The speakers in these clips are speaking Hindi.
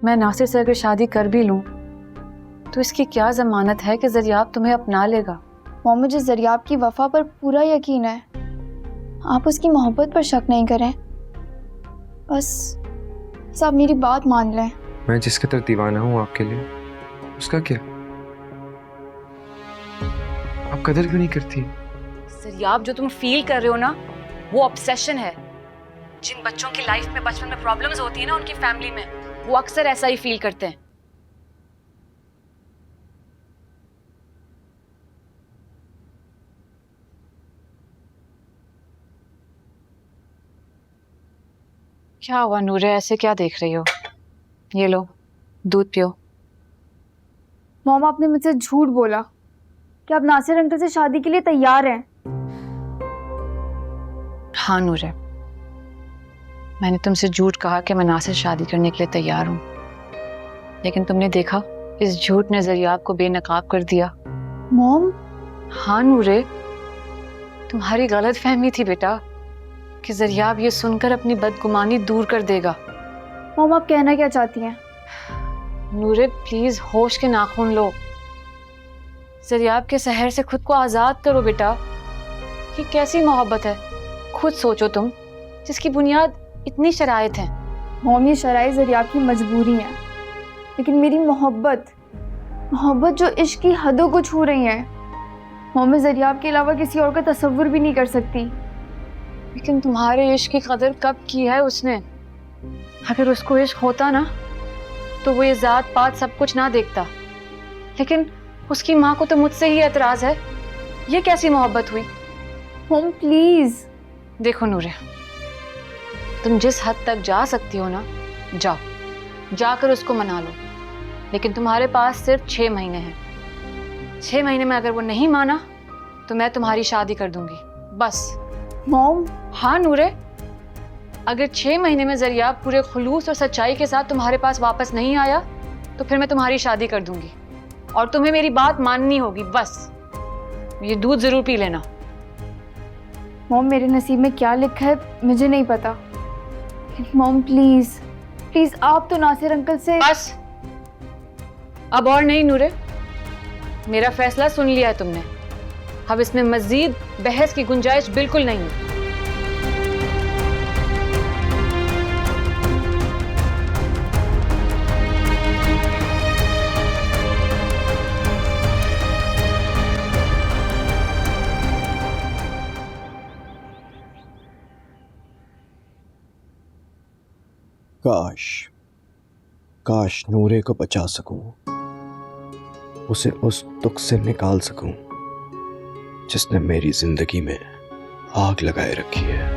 मैं नासिर से अगर शादी कर भी लूं तो इसकी क्या जमानत है कि ज़रियाब तुम्हें अपना लेगा। मॉम, मुझे ज़रियाब की वफ़ा पर पूरा यकीन है। आप उसकी मोहब्बत पर शक नहीं करें। बस आप मेरी बात मान लें। मैं जिसके तरफ दीवाना हूँ आपके लिए, उसका क्या? आप कदर क्यों नहीं करती? ज़रियाब, जो तुम फील कर रहे हो ना, वो ऑब्सेशन है। जिन बच्चों की लाइफ में बचपन में प्रॉब्लम्स होती है ना, उनकी फैमिली में, वो अक्सर ऐसा ही फील करते हैं। क्या हुआ नूरे, ऐसे क्या देख रही हो? ये लो, दूध पियो। मॉम, आपने मुझसे झूठ बोला कि आप नासिर अंकल से शादी के लिए तैयार हैं। हाँ नूरे, मैंने तुमसे झूठ कहा कि मैं नासिर शादी करने के लिए तैयार हूँ, लेकिन तुमने देखा इस झूठ ने ज़रियाब को बेनकाब कर दिया। मॉम, हाँ नूरे, तुम्हारी गलत फहमी थी बेटा कि ज़रियाब ये सुनकर अपनी बदगुमानी दूर कर देगा। मॉम, आप कहना क्या चाहती हैं? नूरे प्लीज होश के नाखून लो। ज़रियाब के सहर से खुद को आज़ाद करो बेटा। ये कैसी मोहब्बत है, खुद सोचो तुम, जिसकी बुनियाद इतनी शराइत है। मॉम, ये शराइ ज़रियाब की मजबूरी है, लेकिन मेरी मोहब्बत जो इश्क की हदों को छू रही है। मॉम, मैं ज़रियाब के अलावा किसी और का तसव्वुर भी नहीं कर सकती। लेकिन तुम्हारे इश्क की कदर कब की है उसने? अगर उसको इश्क होता ना तो वो ये जात पात सब कुछ ना देखता, लेकिन उसकी माँ को तो मुझसे ही एतराज है। ये कैसी मोहब्बत हुई? Mom please. देखो नूरे, तुम जिस हद तक जा सकती हो ना, जाओ, जाकर उसको मना लो, लेकिन तुम्हारे पास सिर्फ 6 महीने हैं। 6 महीने में अगर वो नहीं माना तो मैं तुम्हारी शादी कर दूंगी, बस। मॉम। हाँ नूरे, अगर 6 महीने में ज़रियाब पूरे खुलूस और सच्चाई के साथ तुम्हारे पास वापस नहीं आया तो फिर मैं तुम्हारी शादी कर दूंगी, और तुम्हें मेरी बात माननी होगी, बस। ये दूध जरूर पी लेना। मॉम, मेरे नसीब में क्या लिखा है मुझे नहीं पता। मॉम प्लीज प्लीज, आप तो नासिर अंकल से। बस, अब और नहीं नूरे, मेरा फैसला सुन लिया है तुमने। अब इसमें मजीद बहस की गुंजाइश बिल्कुल नहीं है। काश नूरे को बचा सकूं, उसे उस दुख से निकाल सकूं जिसने मेरी जिंदगी में आग लगाए रखी है।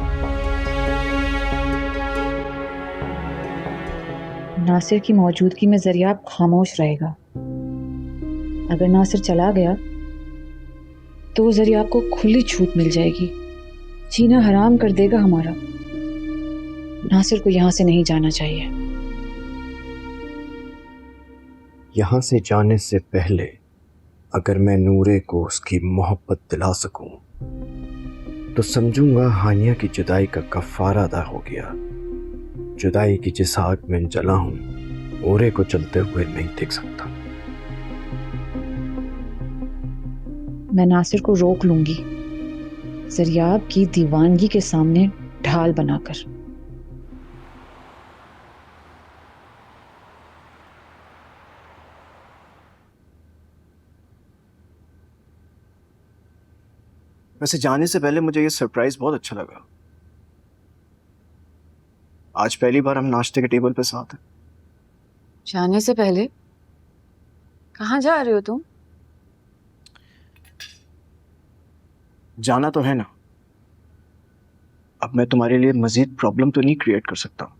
नासिर की मौजूदगी में ज़रियाब खामोश रहेगा। अगर नासिर चला गया तो ज़रियाब को खुली छूट मिल जाएगी, जीना हराम कर देगा हमारा। नासिर को यहां से नहीं जाना चाहिए। यहां से जाने से पहले अगर मैं नूरे को उसकी मोहब्बत दिला सकूं तो समझूंगा हानिया की जुदाई का कफारा अदा हो गया। जुदाई की जिस आग में जला हूं, नूरे को चलते हुए नहीं देख सकता। मैं नासिर को रोक लूंगी, ज़रियाब की दीवानगी के सामने ढाल बनाकर। वैसे जाने से पहले मुझे ये सरप्राइज बहुत अच्छा लगा। आज पहली बार हम नाश्ते के टेबल पे साथ हैं। जाने से पहले? कहाँ जा रहे हो तुम? जाना तो है ना। अब मैं तुम्हारे लिए मजीद प्रॉब्लम तो नहीं क्रिएट कर सकता।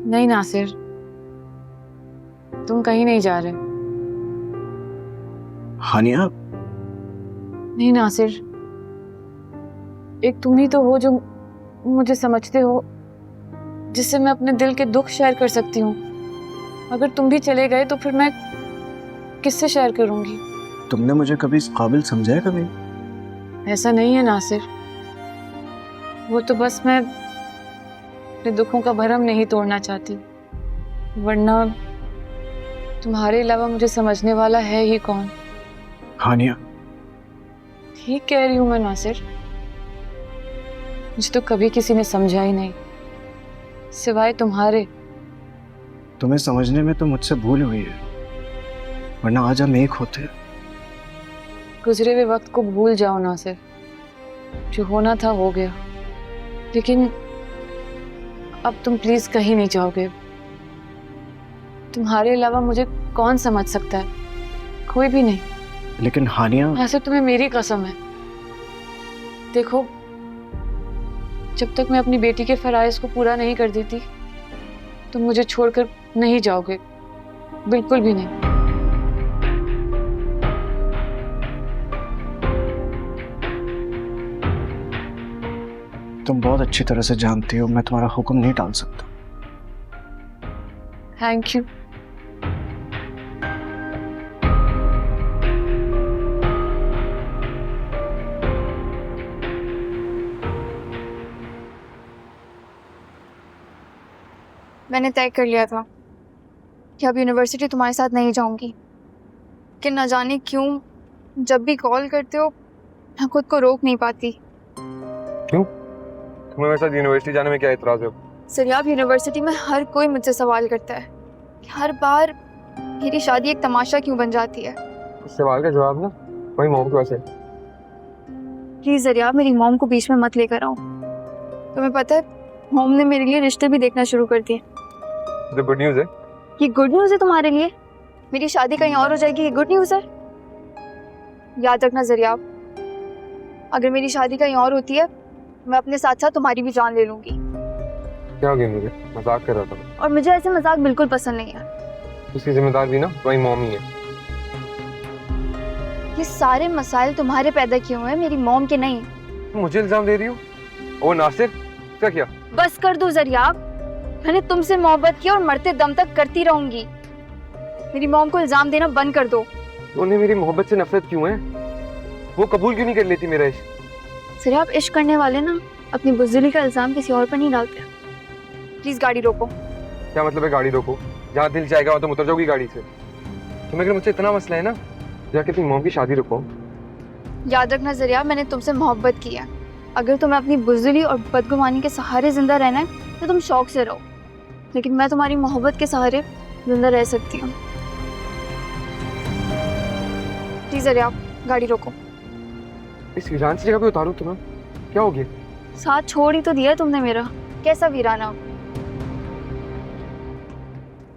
नहीं नासिर, तुम कहीं नहीं जा रहे। हानिया। नहीं नासिर, एक तुम ही तो हो जो मुझे समझते हो, जिससे मैं अपने दिल के दुख शेयर कर सकती हूँ। अगर तुम भी चले गए तो फिर मैं किससे शेयर करूंगी? तुमने मुझे कभी इस काबिल समझा है कभी? ऐसा नहीं है नासिर, वो तो बस मैं अपने दुखों का भरम नहीं तोड़ना चाहती। वरना तुम्हारे अलावा मुझे समझने वाला है ही कौन। हानिया, ठीक कह रही हूँ मैं नासिर, मुझे तो कभी किसी ने समझा ही नहीं सिवाय तुम्हारे। तुम्हें समझने में तो मुझसे भूल हुई है, वरना आज हम एक होते। गुजरे हुए वक्त को भूल जाओ नासिर, जो होना था हो गया, लेकिन अब तुम प्लीज कहीं नहीं जाओगे। तुम्हारे अलावा मुझे कौन समझ सकता है? कोई भी नहीं। लेकिन हानिया, नासिर तुम्हें मेरी कसम है, देखो जब तक मैं अपनी बेटी के फराइज को पूरा नहीं कर देती तुम मुझे छोड़कर नहीं जाओगे, बिल्कुल भी नहीं। तुम बहुत अच्छी तरह से जानती हो मैं तुम्हारा हुक्म नहीं टाल सकता। Thank you. मैंने तय कर लिया था कि अब यूनिवर्सिटी तुम्हारे साथ नहीं जाऊंगी, कि न जाने क्यों जब भी कॉल करते हो मैं खुद को रोक नहीं पाती। क्यों? तुम्हें मेरे साथ यूनिवर्सिटी जाने में क्या इतराज है? सरियाब, यूनिवर्सिटी में हर कोई मुझसे सवाल करता है कि हर बार मेरी शादी एक तमाशा क्यों बन जाती है। इस सवाल का जवाब ना वही मॉम के पास है। प्लीज सरियाब, मेरी मॉम को बीच में मत लेकर आओ। तुम्हें पता है मॉम ने मेरे लिए रिश्ते भी देखना शुरू कर दिए। तो गुड न्यूज़ है। ये गुड न्यूज़ है तुम्हारे लिए? मेरी शादी कहीं और हो जाएगी, ये गुड न्यूज़ है? याद रखना जरियाब, अगर मेरी शादी कहीं और होती है मैं अपने साथ साथ तुम्हारी भी जान ले लूंगी। क्या हो गया? मुझे मजाक कर रहा था। और मुझे ऐसे मजाक बिल्कुल पसंद नहीं है। उसकी जिम्मेदार भी ना वही मॉम ही है। ये सारे मसाइल तुम्हारे पैदा किए हुए हैं, मेरी मॉम के नहीं। मुझे इल्जाम दे रही हो? ओ नासिर, क्या किया? बस कर दो जरियाब, मैंने तुमसे मोहब्बत की और मरते दम तक करती रहूंगी। मेरी मॉम को इल्जाम देना बंद कर दो। उन्हें मेरी मोहब्बत से नफरत क्यों है? वो कबूल क्यों नहीं कर लेती मेरा इश्क? जरियाब, इश्क करने वाले ना अपनी बुज़दिली का इल्जाम किसी और पर नहीं डालते। प्लीज गाड़ी रोको। क्या मतलब है गाड़ी रोको? जहाँ दिल जाएगा वहाँ तुम उतर जाओगी गाड़ी से। तुम्हें अगर मुझसे इतना मसला है ना, जाके अपनी मॉम की शादी रुको। याद रखना जरियाब, मैंने तुमसे मोहब्बत की है। अगर तुम्हें अपनी बुज़दिली और बदगुमानी के सहारे जिंदा रहना है तो तुम शौक से रहो, लेकिन मैं तुम्हारी मोहब्बत के सहारे जिंदा रह सकती हूँ। प्लीज जरियाब, गाड़ी रोको। इस वीरान सी जगह पे उतारूं तुम्हें? क्या हो गया? साथ छोड़ ही तो दिया तुमने मेरा, कैसा वीराना।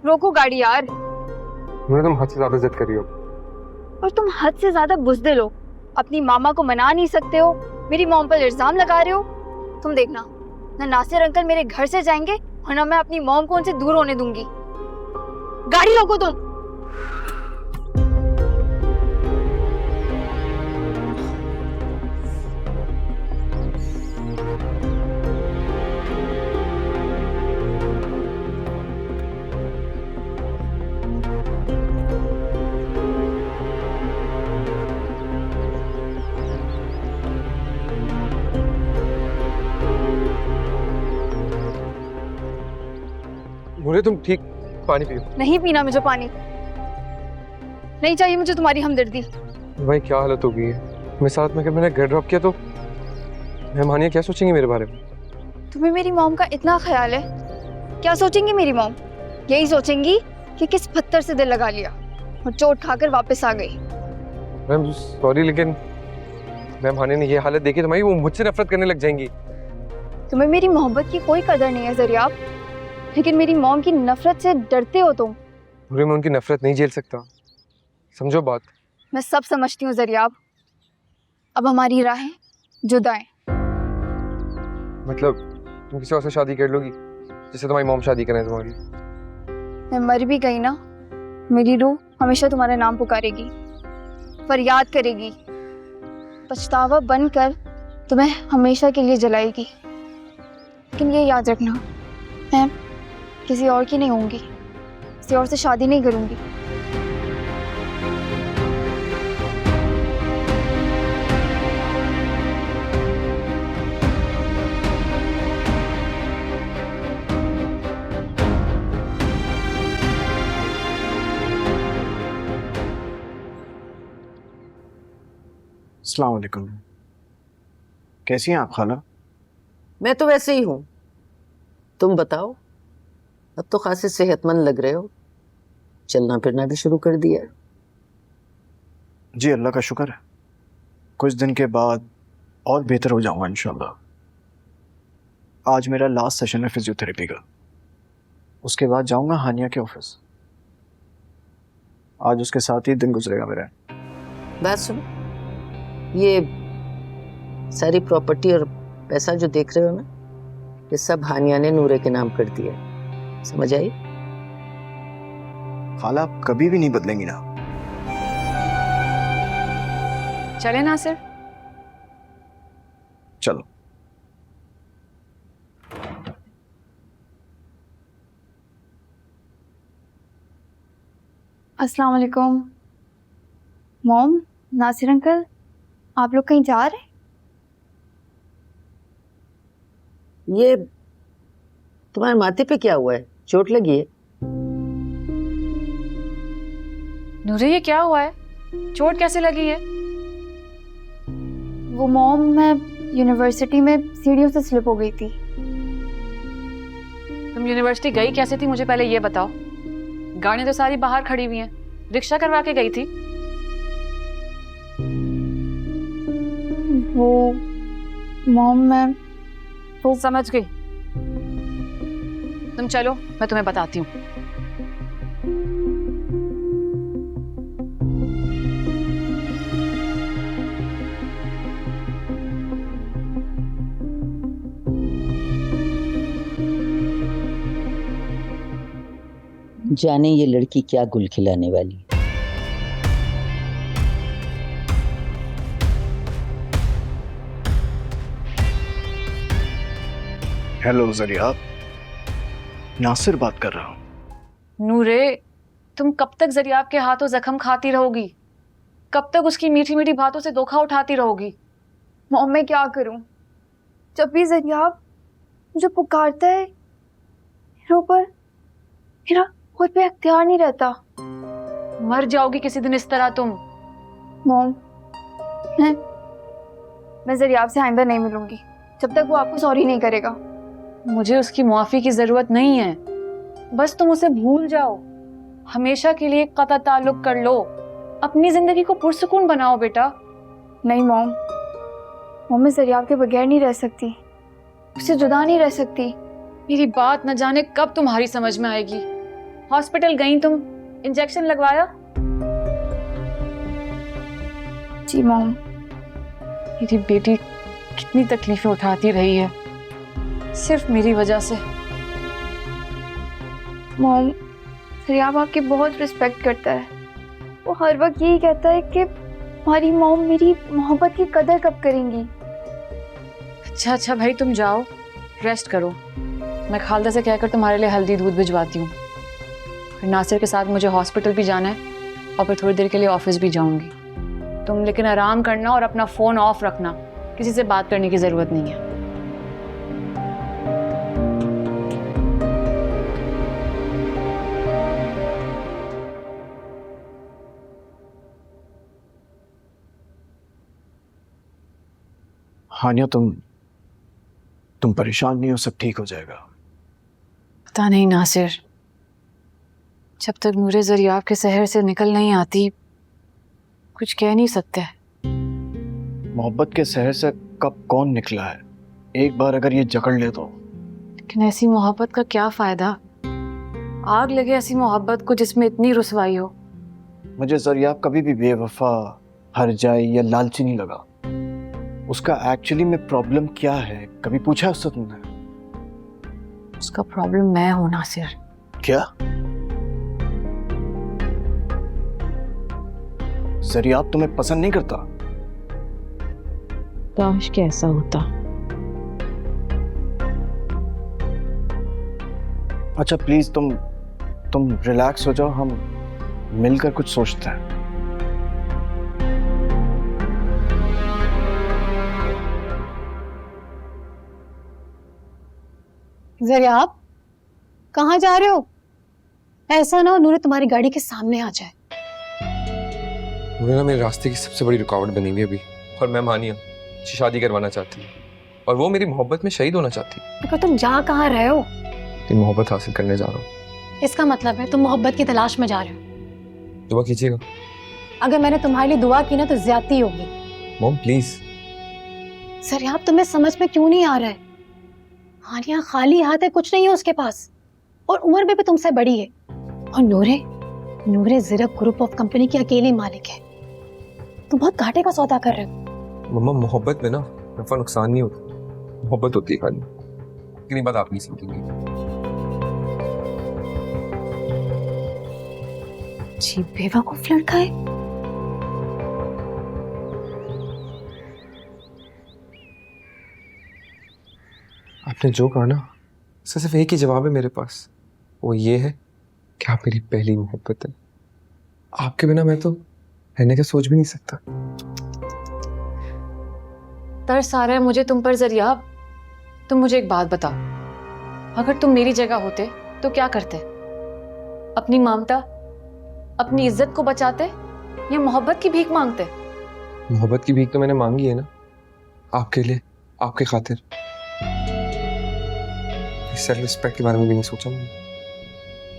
रोको गाड़ी यार। मुझे तुम हद से ज्यादा जिद कर रही हो। और तुम हद से ज्यादा बुज़दिल हो, अपनी मामा को मना नहीं सकते हो, मेरी मॉम पर इल्जाम लगा रहे हो। तुम देखना, ना नासिर अंकल मेरे घर से जाएंगे और ना मैं अपनी मॉम को उनसे दूर होने दूंगी। गाड़ी रोको तुम। मुझे तुम ठीक पानी पियो। नहीं पीना मुझे पानी, नहीं चाहिए मुझे तुम्हारी हमदर्दी। भाई क्या हालत हो गई है? मैं साथ में अगर मैंने घर ड्रॉप किया तो मेहमानियाँ क्या सोचेंगी मेरे बारे में? तुम्हें मेरी मॉम का इतना ख्याल है? क्या सोचेंगी मेरी मॉम? यही सोचेंगी कि किस पत्थर से दिल लगा लिया और चोट खाकर वापस आ गई। मैम सॉरी, लेकिन मेहमानी ने ये हालत देखी तो वो मुझसे नफरत करने लग जाएंगी। तुम्हें मेरी मोहब्बत की कोई कदर नहीं है जरियाब, लेकिन मेरी मॉम की नफरत से डरते हो तुम। मैं उनकी नफरत नहीं झेल सकता, समझो बात। मैं सब समझती हूँ जरियाब, अब हमारी राहें जुदा हैं। मतलब तुम किसी और से शादी कर लोगी जिससे तुम्हारी मॉम शादी करें तुम्हारी? मैं मर भी गई ना, मेरी रूह हमेशा तुम्हारा नाम पुकारेगी, फरियाद करेगी, पछतावा बनकर तुम्हें हमेशा के लिए जलाएगी। लेकिन ये याद रखना, मैं किसी और की नहीं होंगी, किसी और से शादी नहीं करूंगी। अस्सलाम वालेकुम। कैसी हैं आप खाला? मैं तो वैसे ही हूँ। तुम बताओ, अब तो खासे सेहतमंद लग रहे हो, चलना फिरना भी शुरू कर दिया है। जी अल्लाह का शुक्र है, कुछ दिन के बाद और बेहतर हो जाऊंगा इंशाल्लाह। आज मेरा लास्ट सेशन है फिजियोथेरेपी का, उसके बाद जाऊंगा हानिया के ऑफिस। आज उसके साथ ही दिन गुजरेगा मेरा। बात सुनो, ये सारी प्रॉपर्टी और पैसा जो देख रहे हो ना, ये सब हानिया ने नूरे के नाम कर दिया है। समझ आई? खाला आप कभी भी नहीं बदलेंगी ना। चले नासिर। चलो। अस्सलाम वालेकुम। मॉम, नासिर अंकल, आप लोग कहीं जा रहे हैं? ये तुम्हारे माथे पे क्या हुआ है? चोट लगी है? नूरे ये क्या हुआ है? चोट कैसे लगी है? वो मॉम, मैं यूनिवर्सिटी में सीढ़ियों से स्लिप हो गई थी। तुम यूनिवर्सिटी गई कैसे थी, मुझे पहले ये बताओ। गाड़ियां तो सारी बाहर खड़ी हुई हैं, रिक्शा करवा के गई थी? वो मॉम, मैं तो समझ गई। तुम चलो, मैं तुम्हें बताती हूँ। जाने ये लड़की क्या गुल खिलाने वाली। हेलो जरिया, नासिर बात कर रहा हूँ। नूरे, तुम कब तक जरियाब के हाथों जख्म खाती रहोगी? कब तक उसकी मीठी मीठी बातों से धोखा उठाती रहोगी? मॉम, मैं क्या करूं? जब भी जरियाब मुझे पुकारता है, मेरे ऊपर मेरा खुद पे अख्तियार नहीं रहता। मर जाओगी किसी दिन इस तरह तुम। मॉम, मैं जरियाब से आइंदा नहीं मिलूंगी जब तक वो आपको सॉरी नहीं करेगा। मुझे उसकी मुआफी की जरूरत नहीं है, बस तुम उसे भूल जाओ। हमेशा के लिए कता ताल्लुक कर लो, अपनी जिंदगी को पुरसुकून बनाओ बेटा। नहीं मॉम, मैं जरियाब के बगैर नहीं रह सकती, उससे जुदा नहीं रह सकती। मेरी बात न जाने कब तुम्हारी समझ में आएगी। हॉस्पिटल गई तुम, इंजेक्शन लगवाया? जी मॉम। मेरी बेटी कितनी तकलीफें उठाती रही है सिर्फ मेरी वजह से। मॉम, जरियाब आपकी बहुत रिस्पेक्ट करता है। वो हर वक्त यही कहता है कि हमारी मॉम मेरी मोहब्बत की कदर कब करेंगी। अच्छा भाई, तुम जाओ, रेस्ट करो। मैं खालदा से कहकर तुम्हारे लिए हल्दी दूध भिजवाती हूँ। फिर नासिर के साथ मुझे हॉस्पिटल भी जाना है और फिर थोड़ी देर के लिए ऑफिस भी जाऊंगी। तुम लेकिन आराम करना और अपना फ़ोन ऑफ रखना, किसी से बात करने की ज़रूरत नहीं है। हानिया, तुम परेशान नहीं हो, सब ठीक हो जाएगा। पता नहीं नासिर, जब तक नूरे जरियाब के शहर से निकल नहीं आती कुछ कह नहीं सकते। मोहब्बत के शहर से कब कौन निकला है, एक बार अगर ये जकड़ ले तो। लेकिन ऐसी मोहब्बत का क्या फायदा? आग लगे ऐसी मोहब्बत को जिसमें इतनी रुसवाई हो। मुझे जरियाब कभी भी बेवफा, हरजाई या लालची नहीं लगा। उसका एक्चुअली में प्रॉब्लम क्या है, कभी पूछा उससे तुमने? उसका प्रॉब्लम मैं हूं नासिर। क्या? जरियाब तुम्हें पसंद नहीं करता? काश कि ऐसा होता। अच्छा प्लीज तुम रिलैक्स हो जाओ, हम मिलकर कुछ सोचते हैं। जरियाब, कहाँ जा रहे हो? ऐसा ना हो नूरे तुम्हारी गाड़ी के सामने आ जाए। नूरे ना मेरे रास्ते की सबसे बड़ी रुकावट बनी हुई है अभी। और मैं मानिया उससे शादी करवाना चाहती हूँ और वो मेरी मोहब्बत में शहीद होना चाहती है। मगर तुम जा कहाँ रहे हो? तो मोहब्बत हासिल करने जा रहा हूँ। इसका मतलब है तुम मोहब्बत की तलाश में जा रहे हो। दुआ कीजिएगा। अगर मैंने तुम्हारे लिए दुआ की ना तो ज्यादती होगी। Mom please. सर तुम्हें समझ में क्यों नहीं आ रहा है? हानिया खाली हाथ है, कुछ नहीं है उसके पास, और उम्र में भी तुमसे बड़ी है। और नूरे ज़िरक ग्रुप ऑफ कंपनी की अकेली मालिक है। तुम बहुत घाटे का सौदा कर रहे हो। मम्मा मोहब्बत में ना नफा नुकसान नहीं होता, मोहब्बत होती है खाली। इतनी बात आप नहीं समझेंगे। जी बेवकूफ लड़का है। आपने जो कहा ना उसका सिर्फ एक ही जवाब है मेरे पास, वो ये है कि आप मेरी पहली मोहब्बत है। आपके बिना मैं तो रहने का सोच भी नहीं सकता। तरस आ रहा है मुझे तुम पर ज़रियाब। तुम मुझे एक बात बताओ, अगर तुम मेरी जगह होते तो क्या करते? अपनी ममता, अपनी इज्जत को बचाते या मोहब्बत की भीख मांगते? मोहब्बत की भीख तो मैंने मांगी है ना, आपके लिए, आपके खातिर। सेल्फ रिस्पेक्ट के बारे में भी नहीं सोचा मैंने।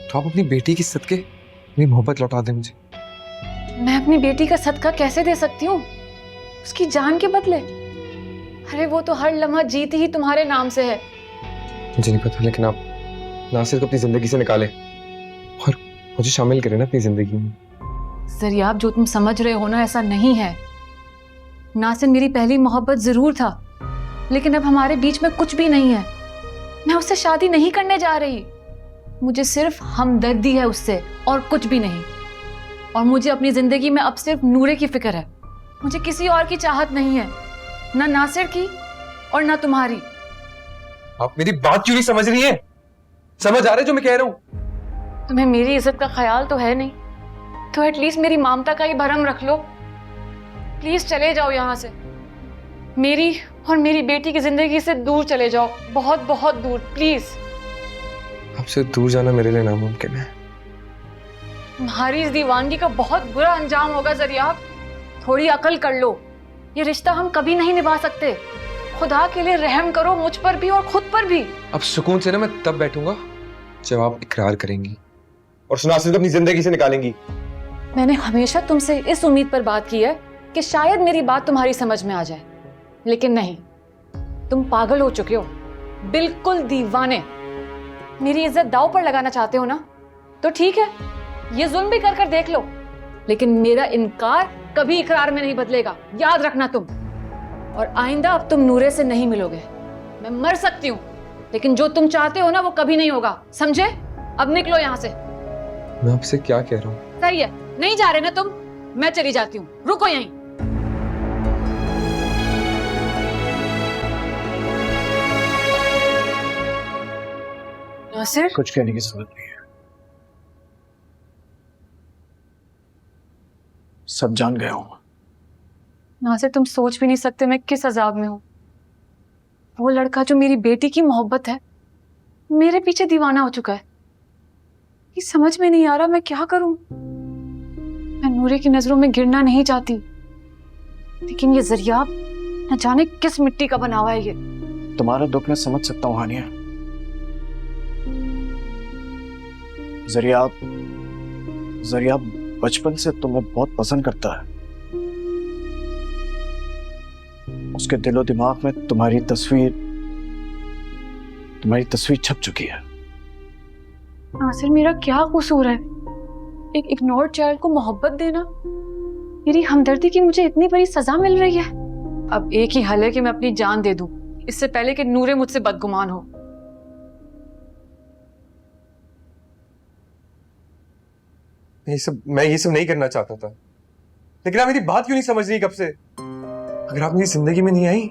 तो आप अपनी बेटी की सदके मेरी मोहब्बत लौटा दें मुझे। मैं अपनी बेटी का सदका कैसे दे सकती हूँ उसकी जान के बदले? अरे वो तो हर लम्हा जीती ही तुम्हारे नाम से है। मुझे नहीं पता, लेकिन आप नासिर को अपनी जिंदगी से निकालें और मुझे शामिल करें ना अपनी जिंदगी में। ज़रियाब, जो तुम समझ रहे हो ना ऐसा नहीं है। नासिर मेरी पहली मोहब्बत जरूर था, लेकिन अब हमारे बीच में कुछ भी नहीं है। मैं उससे शादी नहीं करने जा रही। मुझे सिर्फ हमदर्दी है उससे और कुछ भी नहीं। और मुझे अपनी जिंदगी में अब सिर्फ नूरे की फिक्र है। मुझे किसी और की चाहत नहीं है, ना नासिर की और ना तुम्हारी। आप मेरी बात क्यों नहीं समझ रही हैं? समझ आ रहा है जो मैं कह रहा हूँ? तुम्हें मेरी इज्जत का ख्याल तो है नहीं, तो एटलीस्ट मेरी ममता का ही भरम रख लो। प्लीज चले जाओ यहाँ से, मेरी और मेरी बेटी की जिंदगी से दूर चले जाओ, बहुत बहुत दूर, प्लीज। आपसे दूर जाना मेरे लिए नामुमकिन है। तुम्हारी इस दीवानगी का बहुत बुरा अंजाम होगा ज़रियाब। थोड़ी अकल कर लो, ये रिश्ता हम कभी नहीं निभा सकते। खुदा के लिए रहम करो मुझ पर भी और खुद पर भी। अब सुकून से ना मैं तब बैठूंगा जब आप इकरार करेंगी और नासिर को अपनी जिंदगी से निकालेंगी। मैंने हमेशा तुमसे इस उम्मीद पर बात की है कि शायद मेरी बात तुम्हारी समझ में आ जाए, लेकिन नहीं, तुम पागल हो चुके हो, बिल्कुल दीवाने। मेरी इज्जत दांव पर लगाना चाहते हो ना, तो ठीक है, ये जुल्म भी कर देख लो, लेकिन मेरा इनकार कभी इकरार में नहीं बदलेगा, याद रखना तुम। और आइंदा अब तुम नूरे से नहीं मिलोगे। मैं मर सकती हूँ, लेकिन जो तुम चाहते हो ना वो कभी नहीं होगा, समझे? अब निकलो यहाँ से। मैं आपसे क्या कह रहा हूँ? सही है, नहीं जा रहे ना तुम? मैं चली जाती हूँ, रुको यहीं। नासिर, कुछ कहने की जरूरत नहीं है, सब जान गया हूं। नासिर, तुम सोच भी नहीं सकते मैं किस अजाब में हूँ। वो लड़का जो मेरी बेटी की मोहब्बत है, मेरे पीछे दीवाना हो चुका है। ये समझ में नहीं आ रहा मैं क्या करूं। मैं नूरे की नजरों में गिरना नहीं चाहती, लेकिन ये ज़रियाब न जाने किस मिट्टी का बना हुआ है। ये तुम्हारा दुख मैं समझ सकता हूँ हानिया। ज़रियाब बचपन से तुम्हें बहुत पसंद करता है। उसके दिलो दिमाग में तुम्हारी तस्वीर छप चुकी है। नासिर, मेरा क्या कसूर है? एक इग्नोर्ड चाइल्ड को मोहब्बत देना, मेरी हमदर्दी की मुझे इतनी बड़ी सजा मिल रही है। अब एक ही हल है कि मैं अपनी जान दे दूं, इससे पहले कि नूरे मुझसे बदगुमान हो। मैं ये सब नहीं करना चाहता था, लेकिन आप मेरी बात क्यों नहीं समझ रही कब से? अगर आप मेरी जिंदगी में नहीं आई,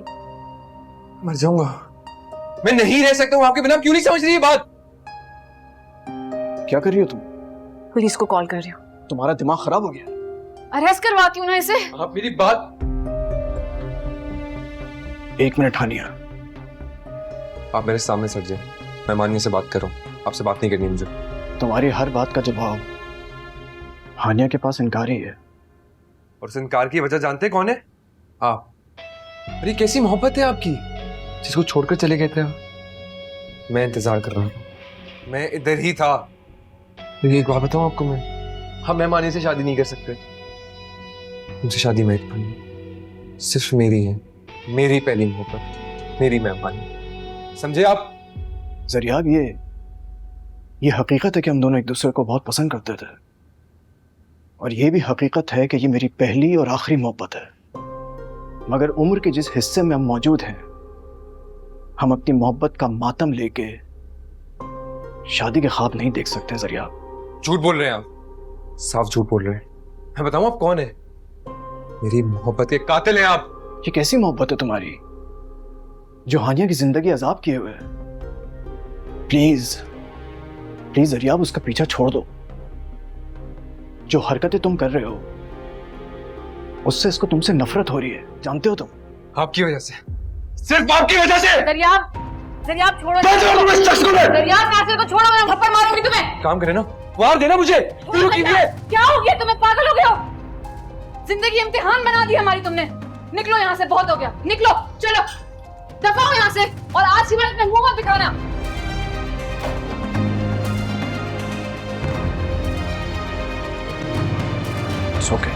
मर जाऊंगा। मैं नहीं रह सकता हूं आपके बिना। क्यों नहीं समझ रही ये बात? क्या कर रही हो तुम? पुलिस को कॉल कर रही हूँ। तुम्हारा दिमाग खराब हो गया? अरेस्ट करवाती हूँ ना इसे। आप मेरी बात। एक मिनट हानिया, आप मेरे सामने सट जाए। मैं मानिया से बात कर रहा हूँ, आपसे बात नहीं करनी मुझे। तुम्हारी हर बात का जवाब हानिया के पास इनकार ही है। और उस इनकार की वजह जानते कौन है? आप। अरे कैसी मोहब्बत है आपकी, जिसको छोड़कर चले गए थे आप। मैं इंतजार कर रहा हूँ, मैं इधर ही था। लेकिन एक बात बताऊँ आपको, मैं हम मेहमानी से शादी नहीं कर सकते। मुझसे शादी मैं करनी, सिर्फ मेरी है, मेरी पहली मोहब्बत, मेरी मेहमानी, समझे आप? जरियाब, ये हकीकत है कि हम दोनों एक दूसरे को बहुत पसंद करते थे, और ये भी हकीकत है कि ये मेरी पहली और आखिरी मोहब्बत है। मगर उम्र के जिस हिस्से में हम मौजूद हैं, हम अपनी मोहब्बत का मातम लेके शादी के ख्वाब नहीं देख सकते। जरियाब, झूठ बोल रहे हैं आप, साफ झूठ बोल रहे हैं। मैं बताऊं आप कौन है? मेरी मोहब्बत के कातिल हैं आप। ये कैसी मोहब्बत है तुम्हारी जो हानिया की जिंदगी अजाब किए हुए है? प्लीज प्लीज जरियाब, उसका पीछा छोड़ दो। जो हरकतें तुम कर रहे हो उससे इसको तुमसे नफरत हो रही है, जानते हो तुम? आपकी वजह से, सिर्फ आपकी वजह से। दरियाब, दरियाब छोड़ो। दरियाब, नासिर को छोड़ो, मैं थप्पड़ मारूंगी तुम्हें। काम करे ना, मार देना मुझे। क्या हो गया तुम्हें? पागल हो गए हो? जिंदगी इम्तिहान बना दी हमारी तुमने। निकलो यहाँ से, बहुत हो गया, निकलो, चलो दफा हो यहाँ से, और आज की बात अपने मुंह मत दिखाना। It's okay.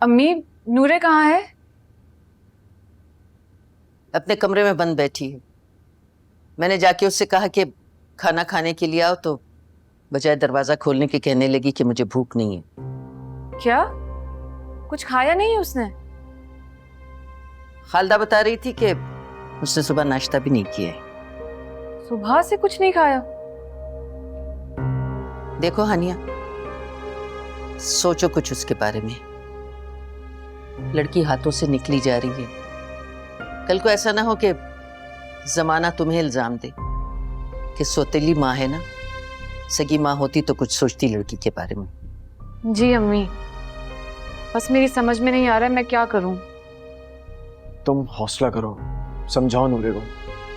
अम्मी, नूरे कहाँ है? अपने कमरे में बंद बैठी है। मैंने जाके उससे कहा कि खाना खाने के लिए आओ, तो बजाय दरवाजा खोलने के कहने लगी कि मुझे भूख नहीं है। क्या कुछ खाया नहीं उसने? खालदा बता रही थी कि उसने सुबह नाश्ता भी नहीं किया है। सुबह से कुछ नहीं खाया? देखो हानिया, सोचो कुछ उसके बारे में। लड़की हाथों से निकली जा रही है। कल को ऐसा ना हो कि जमाना तुम्हें इल्जाम दे कि सौतेली माँ है ना, सगी माँ होती तो कुछ सोचती लड़की के बारे में। जी अम्मी, बस मेरी समझ में नहीं आ रहा है मैं क्या करूं। तुम हौसला करो, समझाओ नूरे को।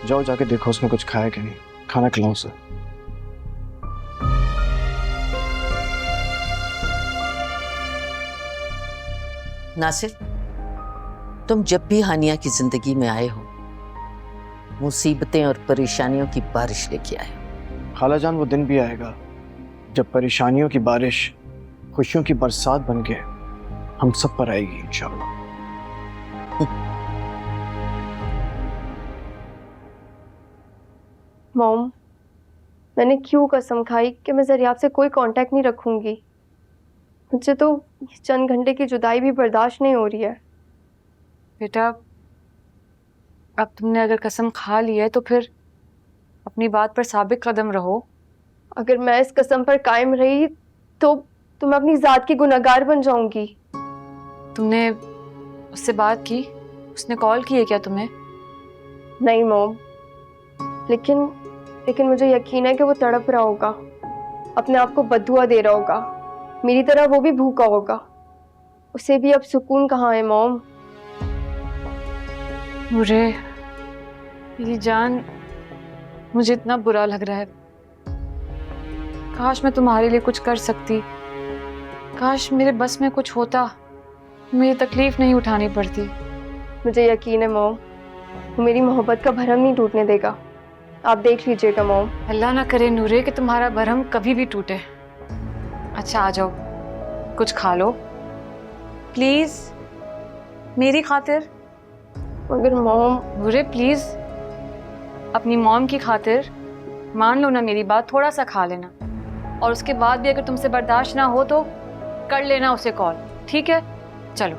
जाओ जाके देखो उसने कुछ खाया कि नहीं, खाना खिलाओ उसे। नासिर, तुम जब भी हानिया की जिंदगी में आए हो, मुसीबतें और परेशानियों की बारिश लेके आए हो। खालाजान, वो दिन भी आएगा जब परेशानियों की बारिश खुशियों की बरसात बन के हम सब पर आएगी इंशाअल्लाह। मॉम, मैंने क्यों कसम खाई कि मैं जरियाब से कोई कांटेक्ट नहीं रखूंगी? मुझे तो चंद घंटे की जुदाई भी बर्दाश्त नहीं हो रही है। बेटा, अब तुमने अगर कसम खा ली है तो फिर अपनी बात पर साबित कदम रहो। अगर मैं इस कसम पर कायम रही तो मैं अपनी जात की गुनहगार बन जाऊंगी। तुमने उससे बात की? उसने कॉल की है क्या तुम्हें? नहीं मॉम, लेकिन मुझे यकीन है कि वो तड़प रहा होगा, अपने आप को बद्दुआ दे रहा होगा, मेरी तरह वो भी भूखा होगा। उसे भी अब सुकून कहाँ है मॉम? मुझे, मेरी जान, मुझे इतना बुरा लग रहा है। काश मैं तुम्हारे लिए कुछ कर सकती, काश मेरे बस में कुछ होता, मेरी तकलीफ नहीं उठानी पड़ती। मुझे यकीन है मॉम, वो मेरी मोहब्बत का भरम नहीं टूटने देगा। आप देख लीजिएगा मॉम। अल्लाह ना करे नूरे कि तुम्हारा भरम कभी भी टूटे। अच्छा आ जाओ, कुछ खा लो प्लीज, मेरी खातिर। मगर मॉम, नूरे प्लीज, अपनी मॉम की खातिर मान लो ना मेरी बात, थोड़ा सा खा लेना, और उसके बाद भी अगर तुमसे बर्दाश्त ना हो तो कर लेना उसे कॉल, ठीक है? चलो।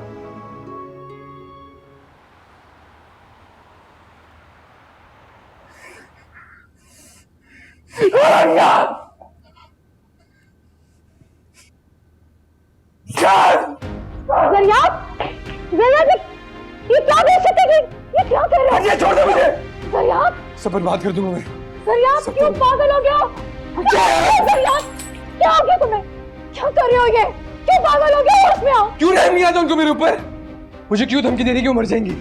ये क्या बेइज्जती की? ये क्या कर रहे हो? छोड़ दो मुझे। जरियाब, सब बर्बाद कर दूंगा मैं। जरियाब क्यों पागल हो गया? जरियाब, क्या हो गया तुम्हें? क्या कर रहे हो ये? क्यों पागल हो गया? होश में आओ। क्यों रहम नहीं आता उनको मेरे ऊपर? मुझे क्यों धमकी दे रही कि वो मर जाएंगी?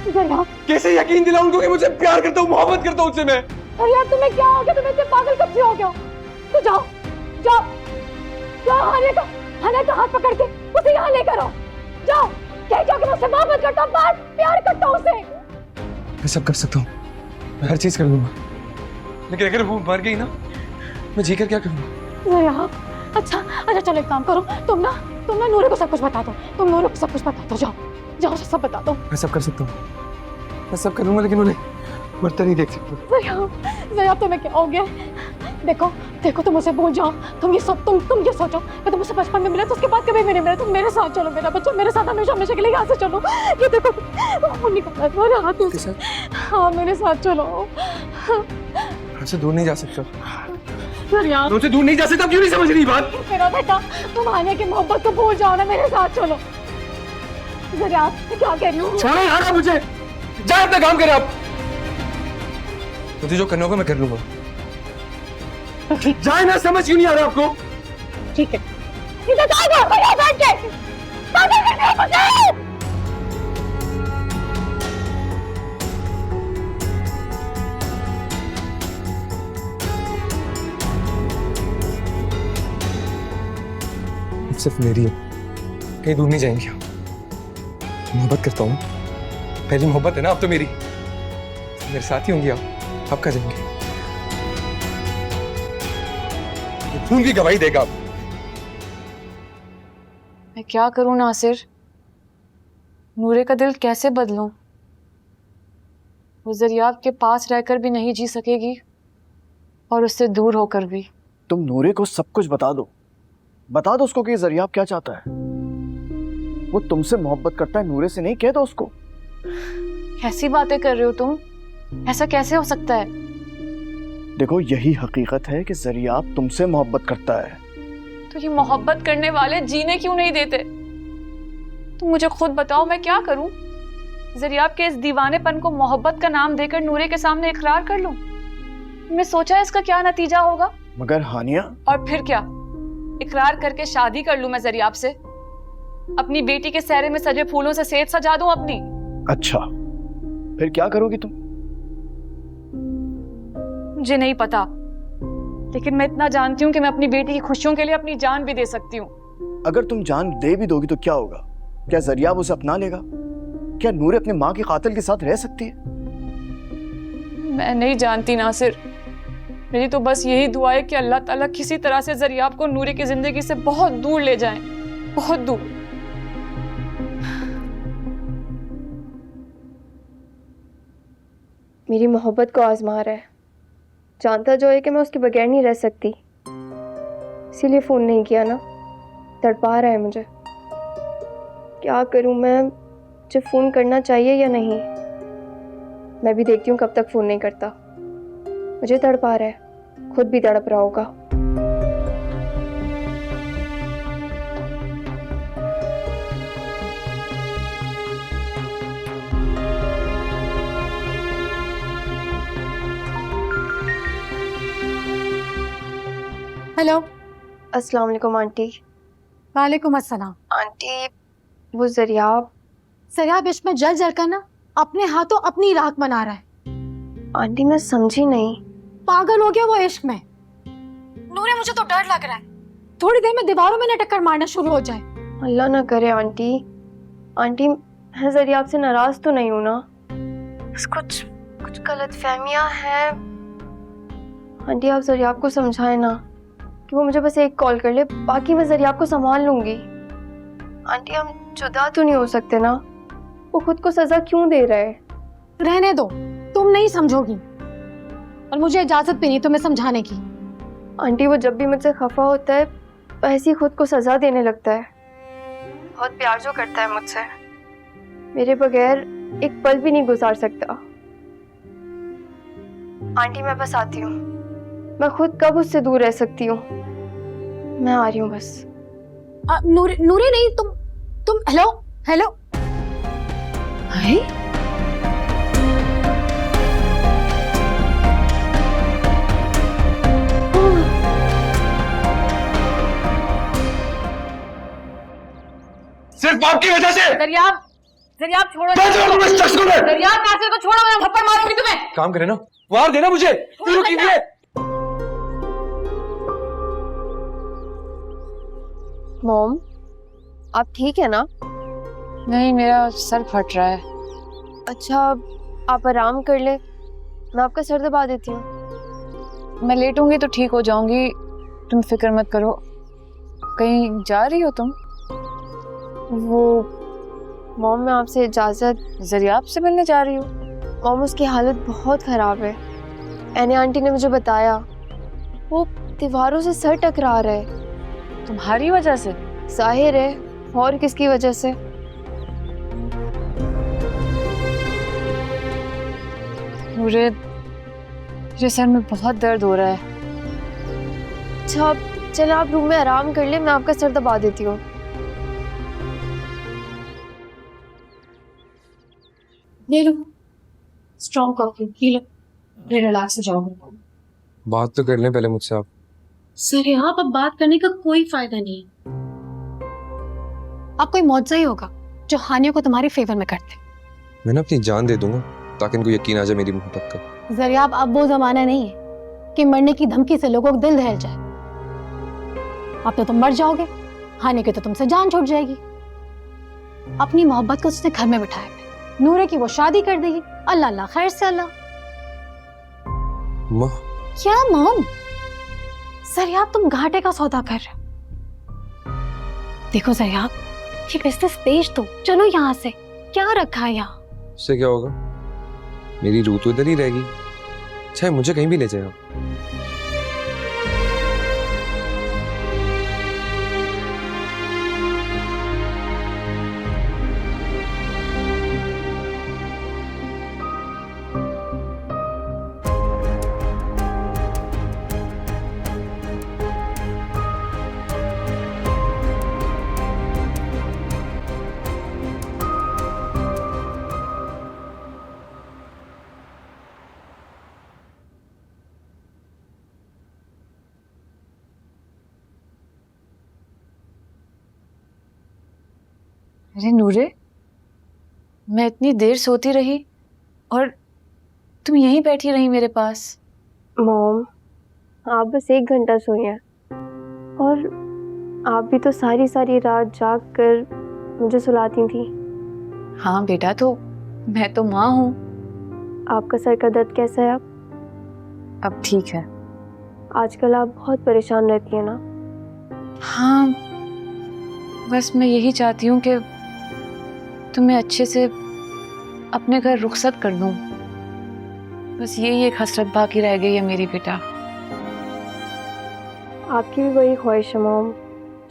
जरियाब, कैसे यकीन दिलाऊं उनको कि मुझसे प्यार करता हूँ, मोहब्बत करता हूँ उससे मैं? जरियाब तुम्हें क्या हो गया? तुम ऐसे पागल कब से हो गया? तो जाओ जाओ जाओ हानिया का हाथ पकड़ के उसे यहाँ लेकर आओ। जाओ, कह जाओ कि मैं उससे मोहब्बत करता हूँ, प्यार करता हूँ उसे। मैं सब कर सकता हूँ, मैं हर चीज कर लूंगा, लेकिन अगर वो मर गई ना, मैं जी कर क्या करूँगा? ज़रिया, अच्छा चलो एक काम करो, तुम ना नूरे को सब कुछ बता दो। तुम नूरे को सब कुछ बता दो, जाओ उसे सब बता दो। मैं सब कर सकता हूँ, मैं सब करूँगा, लेकिन उन्हें मरता नहीं देख सकता। ज़रिया तुम्हें क्या हो गया? देखो तुम उसे भूल जाओ। तुम ये सोचो कि तुम उसे बचपन में मिला तो उसके बाद कभी भी नहीं मिला। तुम मेरे साथ चलो मेरा बच्चा, मेरे साथ हमेशा के लिए यहाँ से चलो। ये देखो वो निकला तुम्हारे हाथों से। हाँ मेरे साथ चलो। हमसे दूर नहीं जा सकता, ज़रिया तुमसे दूर नहीं जा सकता। क्यों नहीं समझ रही बात? मेरा बेटा, तुम हानिया की मोहब्बत को भूल जाओ ना, मेरे साथ चलो। ज़रिया मैं क्या कह रही हूँ? छोड़ो यार मुझे, जाए अपना काम करे आप। मुझे जो करना होगा मैं कर लूंगा। जाए ना, समझ क्यों नहीं आ रहा आपको? ठीक है, इधर आ जाओ, यहाँ बैठ के पागल कर दिया मुझे। सिर्फ मेरी है, कहीं दूर नहीं जाएंगे। मोहब्बत करता हूँ, पहली मोहब्बत है ना, अब तो मेरी मेरे साथ ही होंगी आप कहाँ जाएंगे? ये खून की गवाही देगा आप। मैं क्या करूं नासिर? नूरे का दिल कैसे बदलूं? वो ज़रियाब के पास रहकर भी नहीं जी सकेगी और उससे दूर होकर भी। तुम नूरे को सब कुछ बता दो उसको कि ज़रियाब क्या चाहता है। वो तुमसे मोहब्बत करता है, नूरे से नहीं। कह दो उसको। कैसी बातें कर रहे हो तुम? ऐसा कैसे हो सकता है? देखो यही हकीकत है कि ज़रियाब तुमसे मोहब्बत करता है। तो ये मोहब्बत करने वाले जीने क्यों नहीं देते? तुम मुझे खुद बताओ, मैं क्या करूं? ज़रियाब के इस दीवानेपन को मोहब्बत का नाम देकर नूरे के सामने इकरार कर लूं? तुमने सोचा इसका क्या नतीजा होगा? मगर हानिया। और फिर क्या? इकरार करके शादी कर लूं मैं ज़रियाब से? अपनी बेटी के सहरे में सजे फूलों से सेज सजा दूं अपनी? अच्छा, फिर क्या करोगी तुम? मुझे नहीं पता, लेकिन मैं इतना जानती हूँ कि मैं अपनी बेटी की खुशियों के लिए अपनी जान भी दे सकती हूँ। अगर तुम जान दे भी दोगी तो क्या होगा? क्या ज़रियाब उसे अपना लेगा? क्या नूरे अपने माँ के कातिल के साथ रह सकती है? मैं नहीं जानती नासिर, मेरी तो बस यही दुआ है कि अल्लाह ताला किसी तरह से ज़रियाब को नूरे की जिंदगी से बहुत दूर ले जाएं, बहुत दूर। मेरी मोहब्बत को आजमा रहा है, जानता जो है कि मैं उसके बगैर नहीं रह सकती, इसीलिए फ़ोन नहीं किया ना। तड़पा रहा है मुझे। क्या करूं मैं? मुझे फ़ोन करना चाहिए या नहीं? मैं भी देखती हूँ कब तक फ़ोन नहीं करता। मुझे तड़पा रहा है, खुद भी तड़प रहा होगा। हेलो। अस्सलाम वालेकुम आंटी। वालेकुम अस्सलाम। आंटी वो ज़रियाब इश्क में जल कर ना अपने हाथों अपनी राख बना रहा है। आंटी मैं समझी नहीं। पागल हो गया वो इश्क में। नूरे मुझे तो डर लग रहा है, थोड़ी देर में दीवारों में न टक्कर मारना शुरू हो जाए। अल्लाह ना करे आंटी। आंटी मैं ज़रियाब से नाराज तो नहीं हूँ ना? बस कुछ गलतफहमियां हैं। आंटी आप ज़रियाब को समझाएं ना कि वो मुझे बस एक कॉल कर ले, बाकी मैं ज़रियाब को संभाल लूंगी। आंटी हम जुदा तो नहीं हो सकते ना? वो खुद को सजा क्यों दे रहा है? रहने दो, तुम नहीं समझोगी और मुझे इजाजत भी नहीं तुम्हें समझाने की। आंटी वो जब भी मुझसे खफा होता है वैसे ही खुद को सजा देने लगता है। बहुत प्यार जो करता है मुझसे, मेरे बगैर एक पल भी नहीं गुजार सकता। आंटी मैं बस आती हूँ, मैं खुद कब उससे दूर रह सकती हूँ। मैं आ रही हूँ बस। नूरे नहीं, तुम हेलो। हाय, सिर्फ आपकी वजह से। ज़रियाब छोड़ो। मैं छोड़ दूंगा इस शख्स को। मैं ज़रियाब नासिर को छोड़ो, मैं थप्पड़ मारूंगी तुम्हें। काम करे ना, वार देना मुझे। क्यों कीजिए? मॉम, आप ठीक है ना? नहीं, मेरा सर फट रहा है। अच्छा, आप आराम कर ले, मैं आपका सर दबा देती हूँ। मैं लेटूंगी तो ठीक हो जाऊंगी, तुम फिक्र मत करो। कहीं जा रही हो तुम? वो मॉम, मैं आपसे इजाज़त। जरियाब से मिलने जा रही हो? मॉम, उसकी हालत बहुत ख़राब है। एने आंटी ने मुझे बताया, वो दीवारों से सर टकरा रहा है। तुम्हारी वजह से? जाहिर है, और किसकी वजह से? मेरे सर में बहुत दर्द हो रहा है। अच्छा, चल आप रूम में आराम कर ले, मैं आपका सर दबा देती हूँ। ले लो strong coffee, P low, relax हो जाओगे। बात तो कर लें पहले मुझसे आप। सर यहाँ अब बात करने का कोई फायदा नहीं है। अब कोई मौजज़ा ही होगा जो हानिया को तुम्हारे फेवर में करते। मैं ना अपनी जान दे दूंगा ताकि इनको यकीन आ जाए मेरी मोहब्बत का। जरियाब, अब वो जमाना नहीं है कि मरने की धमकी से लोगों को दिल दहल जाए। अब तो तुम मर जाओगे, हानिया की तो तुमसे जान छूट जाएगी। अपनी मोहब्बत को उसने घर में बिठाया है, नूरे की वो शादी कर देगी। अल्लाह अल्लाह, खैर से अल्लाह। माँ, क्या मॉम? जरियाब, तुम घाटे का सौदा कर रहे हो। देखो जरियाब, ये बिजनेस बेच दो, चलो यहाँ से। क्या रखा है यहाँ? उससे क्या होगा? मेरी रूह तो इधर ही रहेगी, चाहे मुझे कहीं भी ले जाए आप। अरे नूरे, मैं इतनी देर सोती रही और तुम यहीं बैठी रही मेरे पास। मॉम, आप बस 1 घंटा सोई हैं और आप भी तो सारी सारी रात जाग कर मुझे सुलाती थी। हाँ बेटा, तो मैं तो माँ हूँ। आपका सर का दर्द कैसा है अब ठीक है। आजकल आप बहुत परेशान रहती हैं ना? हाँ, बस मैं यही चाहती हूँ कि तुम्हें अच्छे से अपने घर रुखसत कर दूँ। बस यही एक हसरत बाकी रह गई है मेरी बेटा। आपकी भी वही ख्वाहिश है मॉम,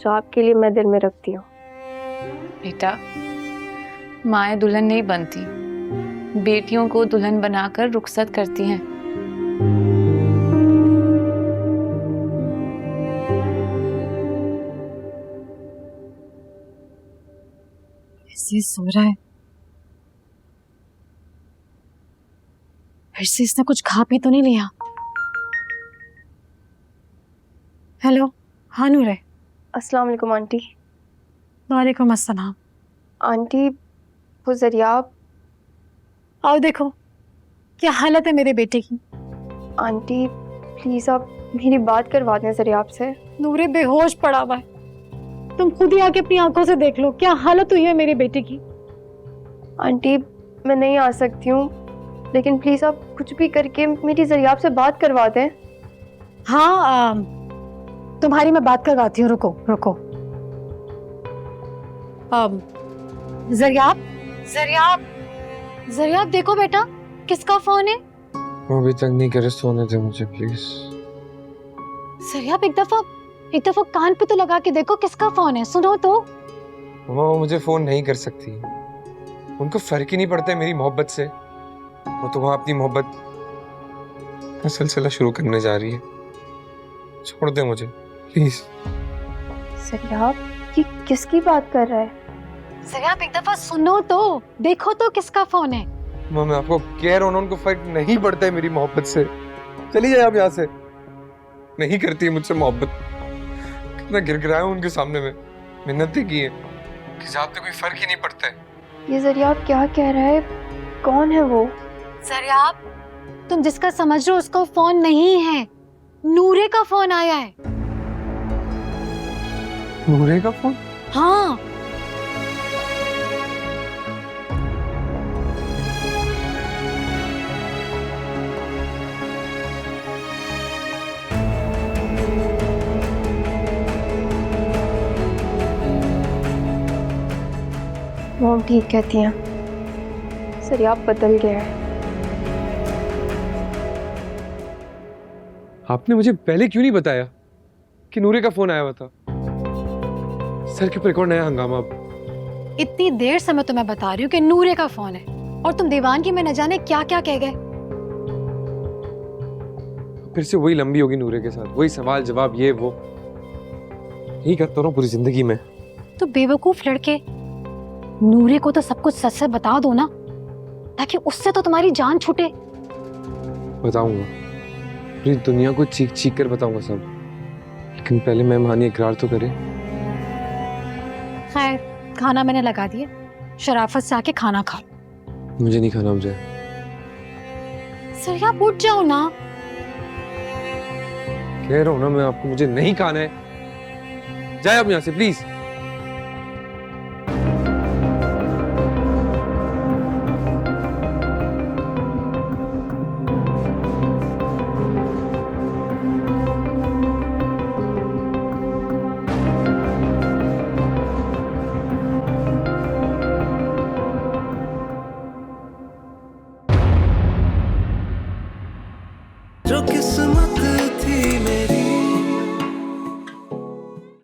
जो आपके लिए मैं दिल में रखती हूँ। बेटा, माएँ दुल्हन नहीं बनती, बेटियों को दुल्हन बनाकर रुखसत करती हैं। ऐसे सो रहा है, फिर से इसने कुछ खा पी तो नहीं लिया? हेलो, हाँ नूरे। अस्सलाम वालेकुम आंटी। वालेकुम अस्सलाम। आंटी, वो जरियाब। आओ देखो क्या हालत है मेरे बेटे की। आंटी प्लीज़ आप मेरी बात करवा दें जरियाब से। नूरे बेहोश पड़ा हुआ है, तुम खुद ही आके अपनी आंखों से देख लो क्या हालत हुई है मेरे बेटे की। आंटी मैं नहीं आ सकती हूँ, लेकिन प्लीज़ आप कुछ भी करके मेरी जरियाब से बात करवा दें। हाँ, तुम्हारी मैं बात करवाती हूँ, रुको रुको। जरियाब, जरियाब, जरियाब देखो बेटा, किसका फोन है? वो अभी तक नहीं करे, सोने दे मुझे प्लीज। जरियाब एक दफा कान पे तो लगा के देखो किसका फोन है, सुनो तो। मम्मा, वो मुझे फोन नहीं कर सकती, उनको फर्क ही नहीं पड़ता है मेरी मोहब्बत से। वो तो वहां अपनी मोहब्बत का सिलसिला शुरू करने जा रही है। छोड़ दे मुझे प्लीज। जरियाब, ये किसकी बात कर रहा है? जरियाब एक दफा सुनो तो, देखो तो किसका फोन है। मम्मा, मैं आपको कह रहा हूँ, उनको फर्क नहीं पड़ता है मेरी मोहब्बत से। चली जाए आप यहाँ से, नहीं करती है मुझसे मोहब्बत। कितना गिरगिराया हूँ उनके सामने में, मिन्नतें की है, किसी आपसे कोई फर्क ही नहीं पड़ता है। ये जरियाब क्या कह रहा है? कौन है वो? जरियाब, तुम जिसका समझ रहे हो उसका फोन नहीं है, नूरे का फोन आया है। नूरे का फोन? हाँ, मॉम ठीक कहती हैं, सरियाब बदल गया है। आपने मुझे पहले क्यों नहीं बताया कि नूरे का फोन आया हुआ था? सर के ऊपर एक और नया हंगामा। इतनी देर से मैं तुम्हें बता रही हूँ कि नूरे का फोन है और तुम दीवानगी में न जाने क्या क्या कह गए। फिर से वही लंबी होगी नूरे के साथ, वही सवाल जवाब ये वो। यही करता रहा पूरी जिंदगी में। तो बेवकूफ लड़के, नूरे को तो सब कुछ सच से बता दो ना, ताकि उससे तो तुम्हारी जान छूटे। बताऊंगा, पूरी दुनिया को चीख चीख कर बताऊंगा सब, लेकिन पहले मैम हानि इकरार तो करे। खैर, खाना मैंने लगा दिया, शराफत से आके खाना खा। मुझे नहीं खाना। मुझे सर आप उठ जाओ ना। कह रहा हूं ना मैं आपको, मुझे नहीं खाना है। जाए आप यहाँ से प्लीज। जो किस्मत